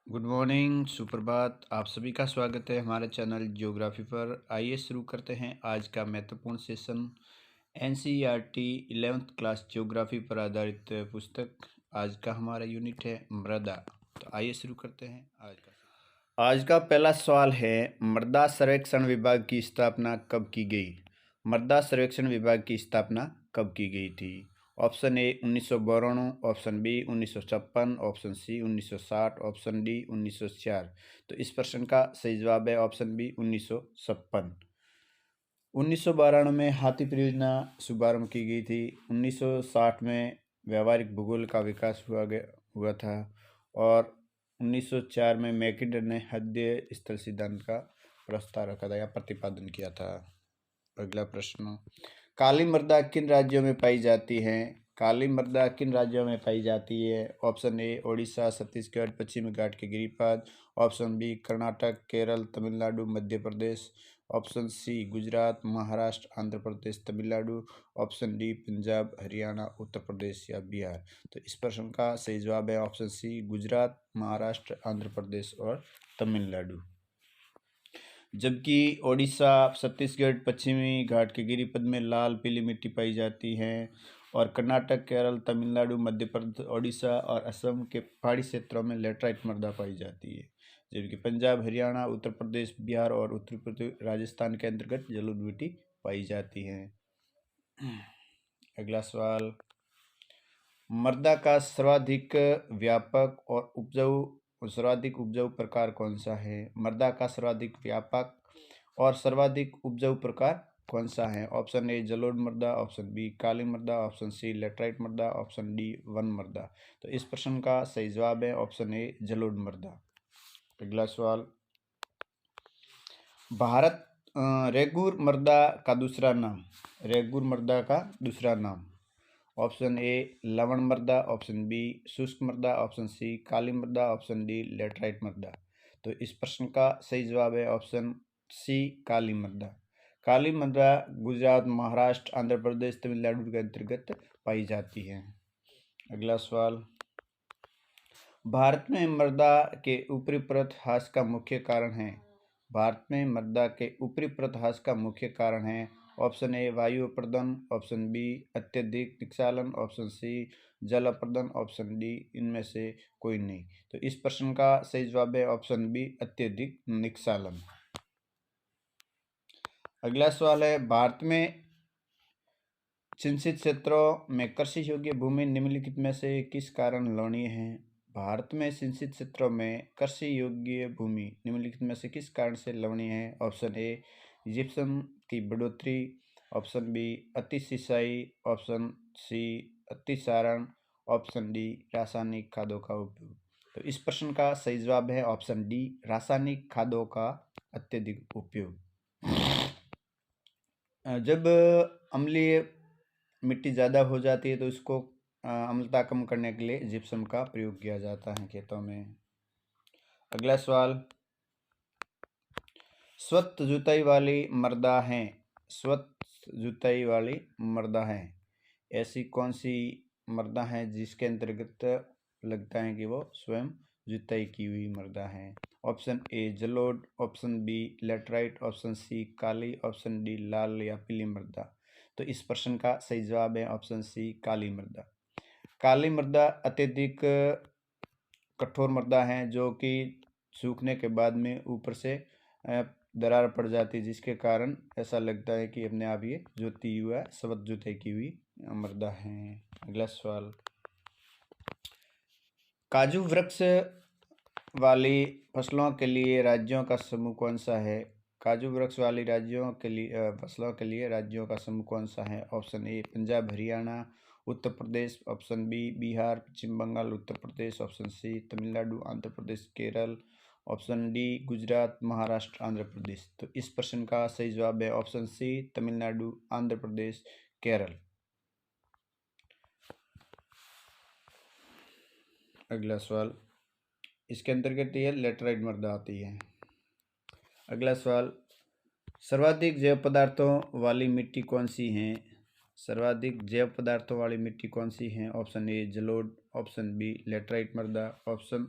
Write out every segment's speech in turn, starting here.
Good morning, सुप्रभात। आप सभी का स्वागत है हमारे चैनल ज्योग्राफी पर। आइए शुरू करते हैं आज का महत्वपूर्ण session. NCERT 11th class geography पर आधारित पुस्तक। आज का हमारा यूनिट है मृदा। तो आइए शुरू करते हैं आज का पहला सवाल है, मृदा सर्वेक्षण विभाग की स्थापना कब की गई? मृदा सर्वेक्षण विभाग की स्थापना कब की गई थी? Option A 1992, option B 1956, option C 1960, option D 1904। तो इस प्रश्न का सही जवाब है ऑप्शन बी 1956। 1992 में हाथी परियोजना शुभारंभ की गई थी। 1960 में व्यावहारिक भूगोल का विकास हुआ था और 1904 में मैकिडर ने हृदय स्थल सिद्धांत का प्रस्ताव रखा था या प्रतिपादन किया था। अगला प्रश्न, काली मृदा किन राज्यों में पाई जाती है? काली मृदा किन राज्यों में पाई जाती है? ऑप्शन ए ओडिशा, छत्तीसगढ़, पश्चिमी घाट के गिरिपाद। Option B Karnataka, Kerala, Tamil Nadu, Madhya Pradesh. Option सी गुजरात, महाराष्ट्र, आंध्र प्रदेश, तमिलनाडु। ऑप्शन डी पंजाब, हरियाणा, उत्तर प्रदेश या बिहार। तो इस प्रश्न का सही जवाब है ऑप्शन सी गुजरात, महाराष्ट्र, आंध्र प्रदेश और तमिलनाडु। जबकि ओडिशा, छत्तीसगढ़, पश्चिमी घाट के गिरिपद में लाल पीली मिट्टी पाई जाती है और कर्नाटक, केरल, तमिलनाडु, मध्य प्रदेश, ओडिशा और असम के पहाड़ी क्षेत्रों में लेटराइट मृदा पाई जाती है। जबकि पंजाब, हरियाणा, उत्तर प्रदेश, बिहार और उत्तर प्रदेश, राजस्थान के अंतर्गत जलोढ़ मिट्टी पाई जाती है। अगला सवाल, मृदा का सर्वाधिक व्यापक और सर्वाधिक उपजाऊ प्रकार कौन सा है? मृदा का सर्वाधिक व्यापक और सर्वाधिक उपजाऊ प्रकार कौन सा है? ऑप्शन ए जलोढ़ मृदा, ऑप्शन बी काली मृदा, ऑप्शन सी लेटराइट मृदा, ऑप्शन डी वन मृदा। तो इस प्रश्न का सही जवाब है ऑप्शन ए जलोढ़ मृदा। अगला सवाल, भारत रेगुर मृदा का दूसरा नाम। रेगुर मृदा का दूसरा नाम। ऑप्शन ए लवण मृदा, ऑप्शन बी शुष्क मृदा, ऑप्शन सी काली मृदा, ऑप्शन डी लेटराइट मृदा। तो इस प्रश्न का सही जवाब है ऑप्शन सी काली मृदा। काली मृदा गुजरात, महाराष्ट्र, आंध्र प्रदेश, तमिलनाडु के अंतर्गत पाई जाती है। अगला सवाल, भारत में मृदा के ऊपरी परत ह्रास का मुख्य कारण है। भारत में मृदा के ऊपरी परत ह्रास का मुख्य कारण है। ऑप्शन ए वायु अपर्दन, ऑप्शन बी अत्यधिक निक्षालन, ऑप्शन सी जल अपर्दन, ऑप्शन डी इनमें से कोई नहीं। तो इस प्रश्न का सही जवाब है ऑप्शन बी अत्यधिक निक्षालन। अगला सवाल है, भारत में सिंचित क्षेत्रों में कृषि योग्य भूमि निम्नलिखित में से किस कारण लवणीय है? भारत में सिंचित क्षेत्रों में कृषि योग्य भूमि निम्नलिखित में से किस कारण से लवणीय है? ऑप्शन ए जिप्सम की बढ़ोतरी, ऑप्शन बी अति सिंचाई, ऑप्शन सी अतिसारण, ऑप्शन डी रासायनिक खादों का उपयोग। तो इस प्रश्न का सही जवाब है ऑप्शन डी रासायनिक खादों का अत्यधिक उपयोग। जब अम्लीय मिट्टी ज़्यादा हो जाती है तो इसको अम्लता कम करने के लिए जिप्सम का प्रयोग किया जाता है खेतों में। अगला सवाल, स्वच्छ जुताई वाली मृदा है। स्वच्छ जुताई वाली मृदा है, ऐसी कौन सी मृदा है जिसके अंतर्गत लगता है कि वो स्वयं जुताई की हुई मृदा है? ऑप्शन ए जलोढ़, option B laterite, option C काली, ऑप्शन डी लाल या पीली मृदा। तो इस प्रश्न का सही जवाब है ऑप्शन सी काली मृदा। काली मृदा अत्यधिक कठोर मृदा है जो कि सूखने के बाद में ऊपर से दरार पड़ जाती है, जिसके कारण ऐसा लगता है कि अपने आप ये जोती हुआ स्वच्छ जुताई की हुई मृदा है। अगला सवाल, काजू वृक्ष वाली फसलों के लिए राज्यों का समूह कौन सा है? काजू वृक्ष वाली राज्यों के लिए फसलों के लिए राज्यों का समूह कौन सा है? Option A Punjab, Haryana, Uttar Pradesh, option B Bihar, Paschim Bengal, Uttar Pradesh, option C Tamil Nadu, Andhra Pradesh, Kerala, option D Gujarat, Maharashtra, Andhra Pradesh. तो इस प्रश्न का सही जवाब है ऑप्शन सी तमिलनाडु, आंध्र प्रदेश, केरल। अगला सवाल, इसके अंतर्गत ये लेटराइट मृदा आती है। अगला सवाल, सर्वाधिक जैव पदार्थों वाली मिट्टी कौन सी है? सर्वाधिक जैव पदार्थों वाली मिट्टी कौन सी है? ऑप्शन ए जलोढ़, ऑप्शन बी लेटराइट मृदा, ऑप्शन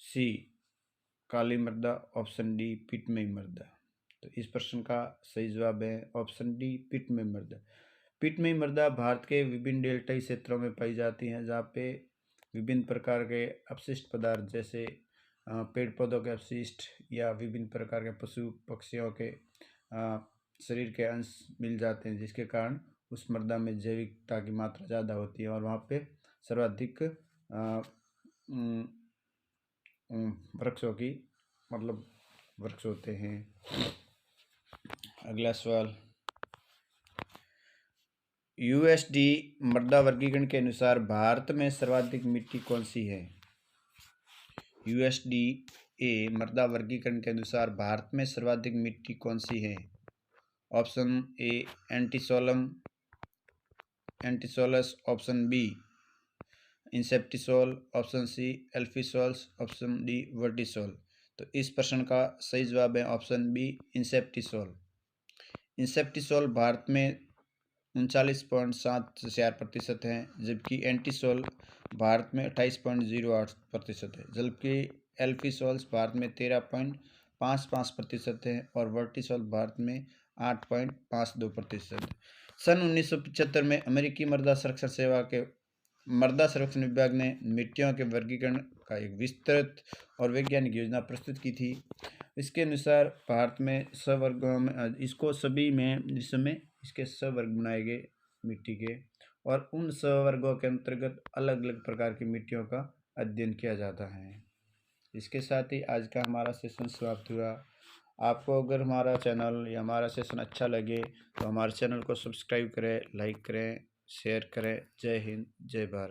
सी काली मृदा, ऑप्शन डी पिटमयी मृदा। तो इस प्रश्न का सही जवाब है ऑप्शन डी पिटमयी मृदा। पिटमयी मृदा भारत के विभिन्न डेल्टाई क्षेत्रों में पाई जाती हैं, जहाँ पे विभिन्न प्रकार के अपशिष्ट पदार्थ जैसे पेड़ पौधों के अपशिष्ट या विभिन्न प्रकार के पशु पक्षियों के शरीर के अंश मिल जाते हैं, जिसके कारण उस मृदा में जैविकता की मात्रा ज़्यादा होती है और वहाँ पे सर्वाधिक वृक्षों की वृक्ष होते हैं। अगला सवाल, यूएसडी मृदा वर्गीकरण के अनुसार भारत में सर्वाधिक मिट्टी कौन सी है? यूएसडीए मृदा वर्गीकरण के अनुसार भारत में सर्वाधिक मिट्टी कौन सी है? Option A entisols, option B inceptisol, option C alfisols, option D vertisol. तो इस प्रश्न का सही जवाब है option B inceptisol. Inceptisol Bharat में 39.74% है, जबकि एंटीसोल भारत में 28.08% है, जबकि एल्फिसोल्स भारत में 13.55% है और वर्टिसोल भारत में 8.52% है। सन 1975 में अमेरिकी मृदा संरक्षण विभाग ने मिट्टियों के वर्गीकरण का एक विस्तृत और वैज्ञानिक योजना प्रस्तुत की थी। इसके अनुसार भारत में सवर्गों में इसके सवर्ग बनाए गए मिट्टी के, और उन सवर्गों के अंतर्गत अलग अलग प्रकार की मिट्टियों का अध्ययन किया जाता है। इसके साथ ही आज का हमारा सेशन समाप्त हुआ। आपको अगर हमारा चैनल या हमारा सेशन अच्छा लगे तो हमारे चैनल को सब्सक्राइब करें, लाइक करें, शेयर करें। जय हिंद, जय भारत।